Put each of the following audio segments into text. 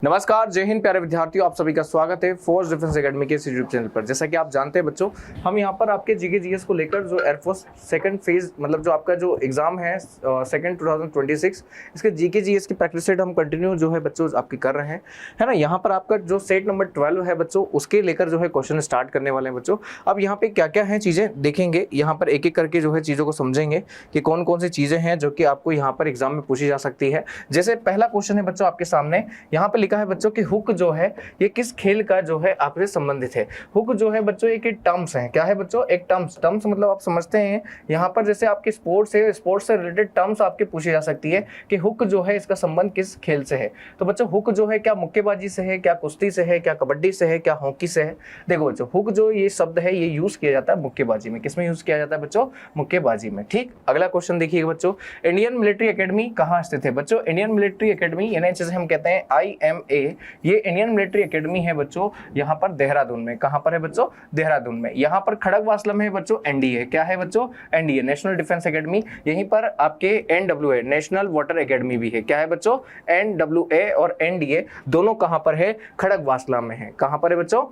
नमस्कार, जय हिंद प्यारे विद्यार्थियों, आप सभी का स्वागत है फोर्स डिफेंस एकेडमी के इस यूट्यूब चैनल पर। जैसा कि आप जानते हैं बच्चों, हम यहाँ पर आपके जीके जीएस को लेकर जो एयरफोर्स सेकंड फेज मतलब जो आपका जो एग्जाम है सेकंड 2026 इसके जीके जीएस की प्रैक्टिस सेट हम कंटिन्यू जो है बच्चों आपकी कर रहे हैं, है ना। यहाँ पर आपका जो सेट नंबर 12 है बच्चों, उसके लेकर जो है क्वेश्चन स्टार्ट करने वाले हैं बच्चों। अब यहाँ पे क्या क्या है चीज़ें देखेंगे, यहाँ पर एक एक करके जो है चीज़ों को समझेंगे कि कौन कौन सी चीज़ें हैं जो कि आपको यहाँ पर एग्जाम में पूछी जा सकती है। जैसे पहला क्वेश्चन है बच्चों आपके सामने, यहाँ पे लिखा है बच्चों कि हुक जो है ये किस खेल का जो है आपसे संबंधित है। हुक जो है बच्चों एक टर्म्स है, क्या है बच्चों, एक टर्म्स मतलब आप समझते हैं यहाँ पर जैसे आपके स्पोर्ट्स है, स्पोर्ट्स से रिलेटेड टर्म्स आपके पूछी जा सकती है कि हुक जो है इसका संबंध किस खेल से है। तो बच्चों हुक जो है क्या मुक्केबाजी से है, क्या कुश्ती से है, क्या कबड्डी से है, क्या हॉकी से है। देखो बच्चों हुक जो ये शब्द है ये यूज किया जाता है मुक्केबाजी में। किसमें यूज किया जाता है बच्चों, मुक्केबाजी में। ठीक, अगला क्वेश्चन देखिएगा बच्चों, इंडियन मिलिट्री एकेडमी कहाँ स्थित है बच्चों। इंडियन मिलिट्री एकेडमी यानी जिसे हम कहते हैं IMA, ये इंडियन मिलिट्री एकेडमी है बच्चों यहाँ पर देहरादून में। कहाँ पर है बच्चों, देहरादून में। यहाँ पर खड़गवासला में है बच्चों NDA, क्या है बच्चों, NDA नेशनल डिफेंस एकेडमी। यहीं पर आपके NWA नेशनल वाटर एकेडमी भी है, क्या है बच्चों, NWA और NDA दोनों कहाँ पर है, खड़गवासला में है। कहाँ पर है बच्चों,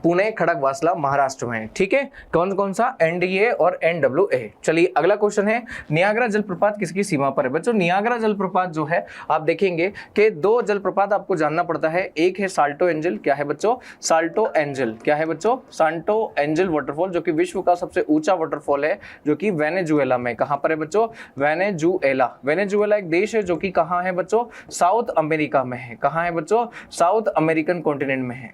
पुणे खड़गवासला महाराष्ट्र में। ठीक है, कौन कौन सा, NDA और NWA। चलिए अगला क्वेश्चन है, नियाग्रा जलप्रपात किसकी सीमा पर है बच्चों। नियाग्रा जलप्रपात जो है आप देखेंगे कि दो जलप्रपात आपको जानना पड़ता है, एक है साल्टो एंजल, क्या है बच्चों, साल्टो एंजल, क्या है बच्चों, साल्टो एंजल वाटरफॉल, जो कि विश्व का सबसे ऊंचा वाटरफॉल है, जो कि वेनेजुएला में। कहां पर है बच्चों, वेनेजुएला। वेनेजुएला एक देश है जो कि कहां है बच्चों, साउथ अमेरिका में है। कहां है बच्चों, साउथ अमेरिकन कॉन्टिनेंट में है।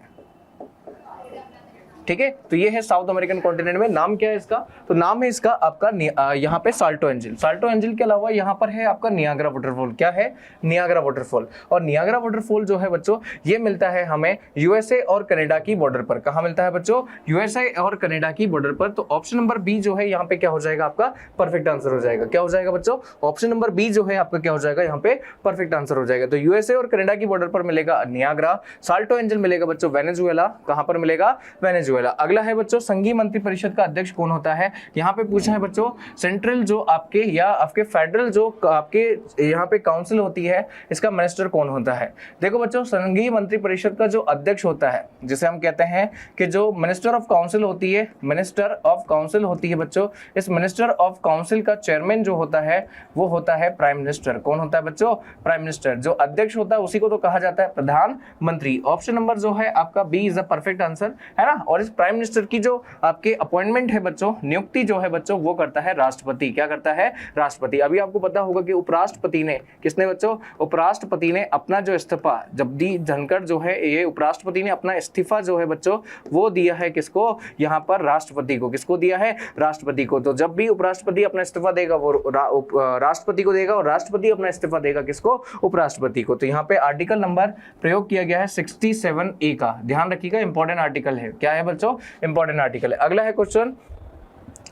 ठीक है, तो ये है साउथ अमेरिकन कॉन्टिनेंट में। नाम क्या है इसका, तो नाम है इसका आपका यहाँ पे साल्टो एंजल। साल्टो एंजल के अलावा यहाँ पर है आपका नियाग्रा वाटरफॉल, क्या है, नियाग्रा वाटरफॉल। और नियाग्रा वाटरफॉल जो है बच्चों ये मिलता है हमें USA और कनाडा की बॉर्डर पर। कहाँ मिलता है बच्चों, USA और कनाडा की बॉर्डर पर। तो ऑप्शन नंबर बी जो है यहाँ पे क्या हो जाएगा आपका परफेक्ट आंसर हो जाएगा। क्या हो जाएगा बच्चों, ऑप्शन नंबर बी जो है आपका क्या हो जाएगा यहाँ पे परफेक्ट आंसर हो जाएगा। तो USA और कनाडा की बॉर्डर पर मिलेगा नियाग्रा, साल्टो एंजल मिलेगा बच्चों वेनेजुएला। कहाँ पर मिलेगा, वेनेजुएला। अगला है बच्चों, संघीय मंत्रिपरिषद का अध्यक्ष कौन होता है। यहाँ पे पूछा है बच्चों सेंट्रल जो आपके या आपके फेडरल जो आपके यहाँ पे काउंसिल होती है, इसका मिनिस्टर कौन होता है। देखो बच्चों, संघीय मंत्रिपरिषद का जो अध्यक्ष होता है, जिसे हम कहते हैं कि जो मिनिस्टर ऑफ काउंसिल होती है, मिनिस्टर ऑफ काउंसिल होती है बच्चों, इस मिनिस्टर ऑफ काउंसिल का चेयरमैन जो होता है वो होता है प्राइम मिनिस्टर। कौन होता है बच्चों, प्राइम मिनिस्टर। जो अध्यक्ष होता है उसी को तो कहा जाता है प्रधानमंत्री। ऑप्शन नंबर जो है आपका B is the perfect answer, है ना। और इस प्राइम मिनिस्टर की जो आपके अपॉइंटमेंट है बच्चों, नियुक्ति जो है बच्चों वो करता है राष्ट्रपति। क्या करता है, राष्ट्रपति। अभी आपको पता होगा कि उपराष्ट्रपति ने, किसने बच्चों, उपराष्ट्रपति ने अपना जो इस्तीफा, जगदीप धनखड़ जो है ये उपराष्ट्रपति ने अपना इस्तीफा जो है बच्चों वो दिया है किसको, यहाँ पर राष्ट्रपति को। किसको दिया है, राष्ट्रपति को। तो जब भी उपराष्ट्रपति अपना इस्तीफा देगा वो राष्ट्रपति को देगा, और राष्ट्रपति अपना इस्तीफा देगा किसको, उपराष्ट्रपति को। तो यहाँ पे आर्टिकल नंबर प्रयोग किया गया है 67A का, ध्यान रखिएगा, इंपॉर्टेंट आर्टिकल है। क्या है बच्चों, इंपॉर्टेंट आर्टिकल है। अगला है क्वेश्चन,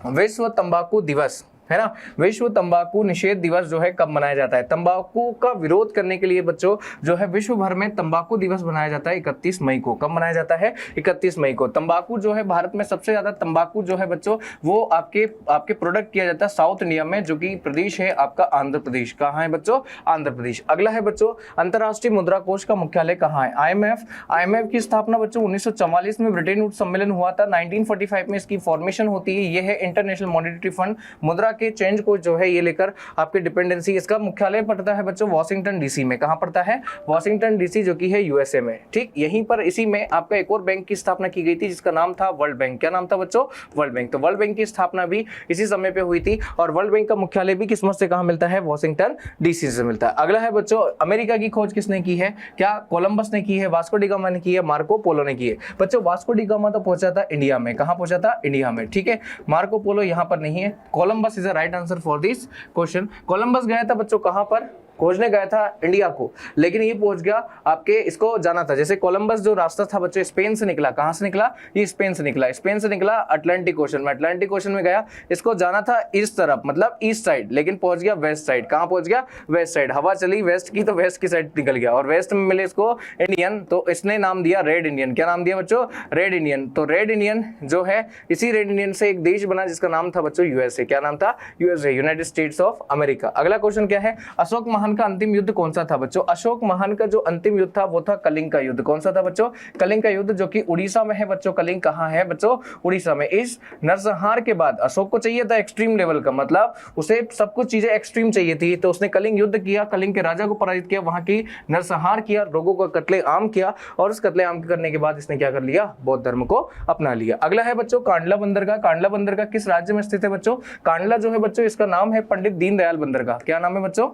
विश्व तंबाकू दिवस, है ना। विश्व तंबाकू निषेध दिवस जो है कब मनाया जाता है। तंबाकू का विरोध करने के लिए बच्चों जो है विश्व भर में तंबाकू दिवस मनाया जाता है 31 मई को। कब मनाया जाता है, 31 मई को। तंबाकू जो है भारत में सबसे ज्यादा तंबाकू जो है बच्चों वो आपके प्रोडक्ट किया जाता है साउथ इंडिया में, जो कि प्रदेश है आपका आंध्र प्रदेश। कहाँ है बच्चों, आंध्र प्रदेश। अगला है बच्चों, अंतरराष्ट्रीय मुद्रा कोष का मुख्यालय कहाँ है। IMF की स्थापना बच्चों 1944 में ब्रिटेन वुड्स सम्मेलन हुआ था। 1945 में इसकी फॉर्मेशन होती है। ये है इंटरनेशनल मॉनेटरी फंड। मुद्रा के चेंज को जो है ये लेकर आपके डिपेंडेंसी, इसका मुख्यालय पड़ता है बच्चों वॉशिंगटन DC में। कहां पड़ता है, वॉशिंगटन DC, जो कि है USA में। ठीक, यहीं पर इसी में आपका एक और बैंक की स्थापना की गई थी जिसका नाम था वर्ल्ड बैंक। क्या नाम था बच्चों, वर्ल्ड बैंक। तो वर्ल्ड बैंक की स्थापना भी इसी समय पे हुई थी। और वर्ल्ड बैंक का मुख्यालय भी किस्मत से कहां मिलता है, वॉशिंगटन DC से मिलता है। अगला है बच्चों, अमेरिका की खोज किसने की है। क्या कोलंबस ने की है, वास्को डी गामा ने की है, मार्को पोलो ने की है। बच्चों वास्को डी गामा तो पहुंचा था इंडिया में। कहां पहुंचा था, इंडिया में। ठीक है, मार्को पोलो यहां पर नहीं है। Columbus is the right answer for this question. Columbus गया था बच्चों कहां पर, खोजने गया था इंडिया को, लेकिन ये पहुंच गया आपके, इसको जाना था। जैसे कोलंबस जो रास्ता था बच्चों स्पेन से निकला, कहां से निकला, ये स्पेन से निकला। स्पेन से निकला अटलांटिक ओशन में, अटलांटिक ओशन में गया, इसको जाना था इस तरफ मतलब ईस्ट साइड, लेकिन पहुंच गया वेस्ट साइड। कहां पहुंच गया, वेस्ट साइड। हवा चली वेस्ट की तो वेस्ट की साइड निकल गया, और वेस्ट में मिले इसको इंडियन, तो इसने नाम दिया रेड इंडियन। क्या नाम दिया बच्चों, रेड इंडियन। तो रेड इंडियन जो है, इसी रेड इंडियन से एक देश बना जिसका नाम था बच्चों USA। क्या नाम था, USA, United states of America. अगला क्वेश्चन क्या है, अशोक महान का अंतिम युद्ध कौन सा था बच्चों? अशोक महान का जो अंतिम युद्ध था वो था कलिंग का युद्ध। कौन सा था बच्चों? कलिंग का युद्ध, जो कि उड़ीसा में है बच्चों। कलिंग कहाँ है बच्चों? उड़ीसा में। इस नरसंहार के बाद अशोक को चाहिए था एक्सट्रीम लेवल का, मतलब उसे सब कुछ चीजें एक्सट्रीम चाहिए थी, तो उसने कलिंग युद्ध किया, कलिंग के राजा को पराजित किया, वहां की नरसंहार किया, लोगों को कत्लेआम किया, और उस कत्लेआम करने के बाद इसने क्या कर लिया? बौद्ध धर्म को अपना लिया। अगला है बच्चों कांडला बंदरगाह। कांडला बंदरगाह किस राज्य में स्थित है बच्चों? कांडला जो है बच्चों, इसका नाम है पंडित दीनदयाल बंदरगाह। क्या नाम है बच्चों?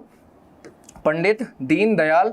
पंडित दीनदयाल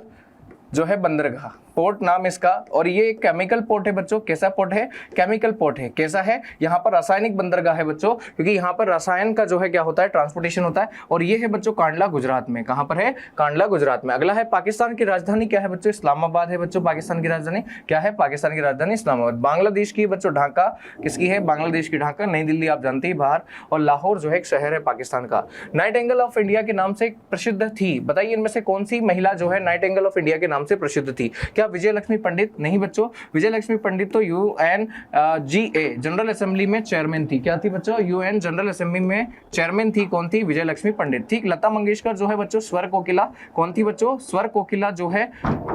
जो है बंदरगाह, पोर्ट नाम इसका। और ये एक केमिकल पोर्ट है बच्चों। कैसा पोर्ट है? केमिकल पोर्ट है। कैसा है? यहाँ पर रासायनिक बंदरगाह है बच्चों, क्योंकि यहाँ पर रसायन का जो है क्या होता है? ट्रांसपोर्टेशन होता है। और ये है बच्चों कांडला गुजरात में। कहाँ पर है? कांडला गुजरात में। अगला है पाकिस्तान की राजधानी क्या है बच्चों? इस्लामाबाद है बच्चों। पाकिस्तान की राजधानी क्या है? पाकिस्तान की राजधानी इस्लामाबाद। बांग्लादेश की बच्चों ढाका किसकी है? बांग्लादेश की ढाका। नई दिल्ली आप जानते ही बाहर, और लाहौर जो है एक शहर है पाकिस्तान का। नाइटिंगेल ऑफ इंडिया के नाम से प्रसिद्ध थी, बताइए इनमें से कौन सी महिला जो है नाइटिंगेल ऑफ इंडिया के नाम से प्रसिद्ध थी? क्या विजय लक्ष्मी पंडित? नहीं बच्चों, विजय लक्ष्मी पंडित तो UNGA जनरल असेंबली में चेयरमैन थी। क्या थी बच्चों? UN जनरल असेंबली में चेयरमैन थी। कौन थी? विजय लक्ष्मी पंडित। ठीक। लता मंगेशकर जो है बच्चों स्वर कोकिला। कौन थी बच्चों? स्वर कोकिला जो है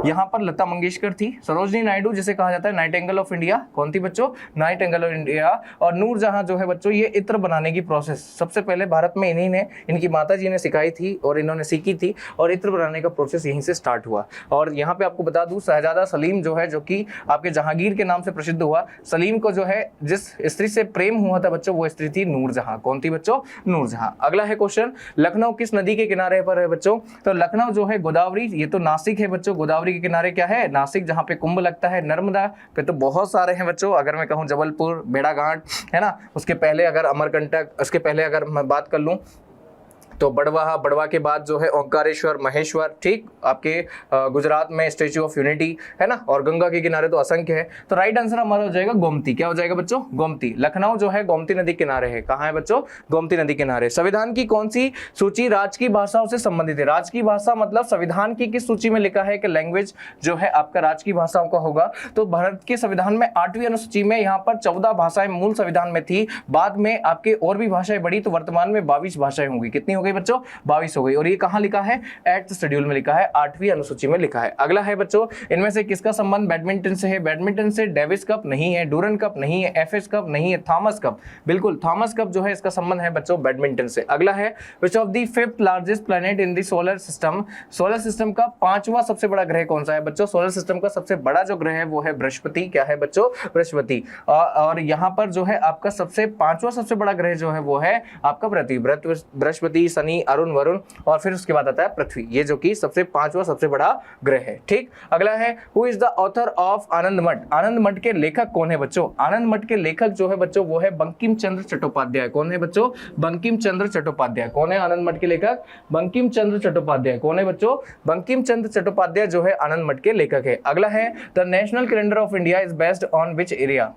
यहाँ पर लता मंगेशकर थी। सरोजनी नायडू जिसे कहा जाता है नाइटिंगेल ऑफ इंडिया, कौन थी बच्चों? Nightingale of India. और नूरजहां जो है बच्चों, ये इत्र बनाने की प्रोसेस सबसे पहले भारत में इन्हीं ने, इनकी माता जी ने सिखाई थी और इन्होंने सीखी थी, और इत्र बनाने का प्रोसेस यहीं से स्टार्ट हुआ। और यहाँ पे आपको बता दूं, शहजादा सलीम जो है, जो कि आपके जहांगीर के नाम से प्रसिद्ध हुआ, सलीम को जो है जिस स्त्री से प्रेम हुआ था बच्चों, वो स्त्री थी नूरजहां। कौन थी बच्चों? नूरजहां। अगला है क्वेश्चन, लखनऊ किस नदी के किनारे पर है बच्चों? तो लखनऊ जो है गोदावरी, ये तो नासिक है बच्चों, गोदावरी के किनारे क्या है? नासिक, जहां पे कुंभ लगता है। नर्मदा पे तो बहुत सारे हैं बच्चों, अगर मैं कहूं जबलपुर, भेड़ाघाट है ना, उसके पहले अगर अमरकंटक, उसके पहले अगर मैं बात कर लूं तो बड़वाहा, बड़वा के बाद जो है ओंकारेश्वर, महेश्वर। ठीक। आपके गुजरात में स्टेच्यू ऑफ यूनिटी है ना, और गंगा के किनारे तो असंख्य है। तो राइट आंसर हमारा हो जाएगा गोमती। क्या हो जाएगा बच्चों? गोमती। लखनऊ जो है गोमती नदी किनारे है। कहाँ है बच्चों? गोमती नदी किनारे। संविधान की कौन सी सूची राज्य की भाषाओं से संबंधित है? राज्य की भाषा मतलब संविधान की किस सूची में लिखा है कि लैंग्वेज जो है आपका राज्य की भाषाओं का होगा? तो भारत के संविधान में 8वीं अनुसूची में यहाँ पर 14 भाषाएं मूल संविधान में थी, बाद में आपके और भी भाषाएं बढ़ी, तो वर्तमान में 22 भाषाएं होंगी। कितनी हो गई बच्चों? 22 हो गई। और ये कहां लिखा है? 8th शेड्यूल में लिखा है, 8वीं अनुसूची में लिखा है। अगला है बच्चों, इनमें से किसका संबंध बैडमिंटन से है? बैडमिंटन से डेविस कप नहीं है, डूरन कप नहीं है, FS कप नहीं है, थॉमस कप। बिल्कुल, थॉमस कप जो है इसका संबंध है बच्चों बैडमिंटन से। अगला है, which of the 5th largest planet in the solar system? Solar system का 5वां सबसे बड़ा ग्रह कौन सा है बच्चों? सोलर सिस्टम का सबसे बड़ा जो ग्रह है वो है बृहस्पति। क्या है बच्चों? बृहस्पति। और यहाँ पर जो है आपका 5वां सबसे बड़ा ग्रह जो है वो है आपका पृथ्वी। बृहस्पति, शनि, अरुण, वरुण, और फिर उसके बाद आता है पृथ्वी, ये जो कि 5वां सबसे बड़ा ग्रह है। ठीक। अगला है, who is the author of Anand Math? Anand मठ के लेखक कौन है बच्चों? आनंद मठ के लेखक जो है बच्चों वो है बंकिम चंद्र चट्टोपाध्याय। कौन है बच्चों? बंकिम चंद्र चट्टोपाध्याय। कौन है आनंद मठ के लेखक? बंकिम चंद्र चट्टोपाध्याय। कौन है बच्चों? बंकिम चंद्र चट्टोपाध्याय जो है आनंद मठ के लेखक है। अगला है, the national calendar of India is based on which area?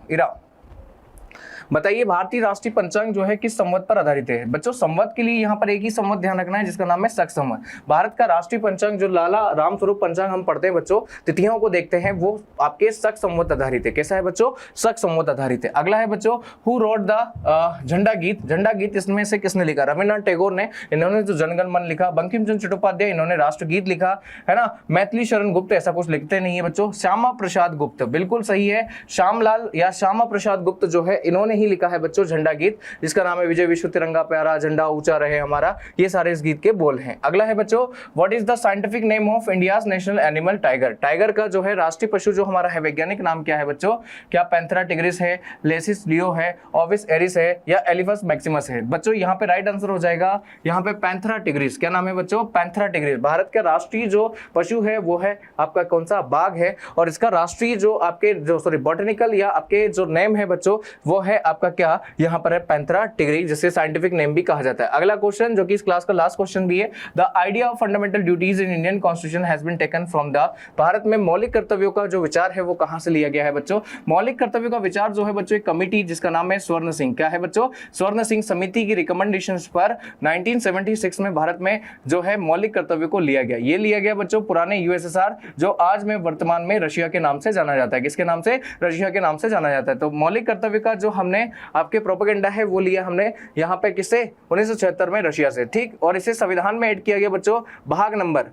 बताइए भारतीय राष्ट्रीय पंचांग जो है किस संवत पर आधारित है बच्चों? संवत के लिए यहाँ पर एक ही संवत ध्यान रखना है जिसका नाम है शक संवत। भारत का राष्ट्रीय पंचांग जो लाला रामस्वरूप पंचांग हम पढ़ते हैं बच्चों, तिथियों को देखते हैं, वो आपके शक संवत आधारित है। कैसा है बच्चों? शक संवत आधारित है। अगला है बच्चों, हु रोट द झंडा गीत? झंडा गीत इसमें से किसने लिखा? रविन्द्रनाथ टैगोर ने, इन्होंने जो जनगण मन लिखा। बंकिम चंद्र चट्टोपाध्याय, इन्होंने राष्ट्रगीत लिखा है ना। मैथिली शरण गुप्त ऐसा कुछ लिखते नहीं है बच्चों। श्यामा प्रसाद गुप्त, बिल्कुल सही है, श्यामलाल या श्यामा प्रसाद गुप्त जो है इन्होंने ही लिखा है बच्चों झंडा गीत, जिसका नाम है विजय विश्व तिरंगा प्यारा झंडा ऊंचा रहे हमारा। ये सारे इस गीत के बोल हैं। अगला है बच्चों, what is the scientific name of India's national animal? Tiger. Tiger का जो है राष्ट्रीय पशु जो हमारा है वैज्ञानिक नाम क्या है बच्चों? क्या पैंथेरा टिग्रिस है, लेसिस लियो है, ओविस एरिस है, या एलिफस मैक्सिमस है? बच्चों यहाँ पे राइट आंसर हो जाएगा यहाँ पे पैंथेरा टिग्रिस। क्या नाम है बच्चों? Panthera tigris. भारत का राष्ट्रीय जो पशु है वो है आपका कौन सा? बाघ है। और इसका राष्ट्रीय जो आपके जो बॉटनिकल या आपके जो नेम है बच्चों वो है आपका क्या? यहाँ पर है पैंथेरा टिग्रिस, जिसे साइंटिफिक नेम भी कहा जाता है। अगला क्वेश्चन जो कि इस क्लास का लास्ट क्वेश्चन भी है, the idea of fundamental duties in Indian constitution has been taken from the? Bharat में मौलिक कर्तव्यों का जो विचार है वो कहां से लिया गया है बच्चों? मौलिक कर्तव्यों का विचार जो है बच्चों एक कमिटी जिसका नाम है स्वर्ण सिंह। क्या है बच्चों? स्वर्ण सिंह समिति की रिकमेंडेशंस पर 1976 में भारत में जो है मौलिक कर्तव्यों को लिया गया। ये लिया गया बच्चों पुराने यूएसएसआर जो आज में वर्तमान में रशिया के नाम से जाना जाता है। किसके नाम से? रशिया के नाम से जाना जाता है। तो मौलिक कर्तव्य का जो हमने आपके प्रोपेगेंडा है वो लिया हमने यहाँ पे किससे? 1976 में रशिया से। ठीक। और इसे संविधान में ऐड किया गया बच्चों भाग नंबर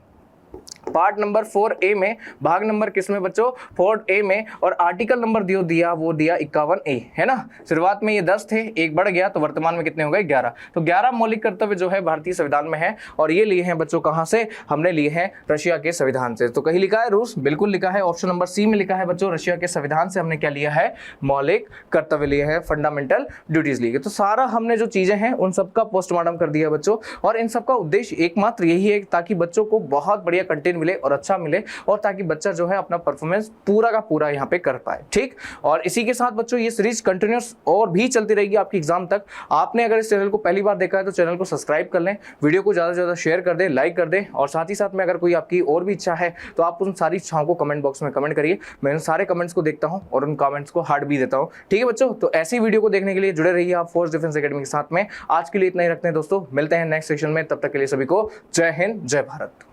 पार्ट नंबर 4A में, भाग नंबर किसमें बच्चों, 4A में, और आर्टिकल नंबर दिया वो दिया 51A, है ना। शुरुआत में ये 10 थे, एक बढ़ गया तो वर्तमान में कितने हो गए, 11। तो 11 मौलिक कर्तव्य जो है भारतीय संविधान में है, और ये लिए हैं बच्चों कहां से, हमने लिए हैं रशिया के संविधान से। तो कहीं लिखा है रूस, बिल्कुल लिखा है, ऑप्शन नंबर सी में लिखा है बच्चों, रशिया के संविधान से हमने क्या लिया है, मौलिक कर्तव्य लिए हैं, फंडामेंटल ड्यूटीज लिए। तो सारा हमने जो चीजें हैं उन सबका पोस्टमार्टम कर दिया बच्चों, और इन सबका उद्देश्य एकमात्र यही है ताकि बच्चों को बहुत बढ़िया कंटेंट मिले और अच्छा मिले, और ताकि बच्चा जो है अपना परफॉर्मेंस पूरा का पूरा यहाँ पे कर पाए, ठीक। और इसी के साथ बच्चों ये सीरीज कंटिन्यूस और भी चलती रहेगी आपकी एग्जाम तक। आपने अगर इस चैनल को पहली बार देखा है तो चैनल को सब्सक्राइब कर लें, वीडियो को ज्यादा से ज्यादा शेयर कर दें, लाइक कर दें, और साथ ही साथ में अगर कोई आपकी और भी इच्छा है तो आप उन सारी इच्छाओं को कमेंट बॉक्स में कमेंट करिए। मैं उन सारे कमेंट्स को देखता हूँ और उन कमेंट्स को हार्ट भी देता हूँ, ठीक है बच्चों। तो ऐसी वीडियो को देखने के लिए जुड़े रहिए आप फोर्स डिफेंस एकेडमी के साथ में। आज के लिए इतना ही रखते हैं दोस्तों, मिलते हैं नेक्स्ट सेक्शन में, तब तक के लिए सभी को जय हिंद, जय भारत।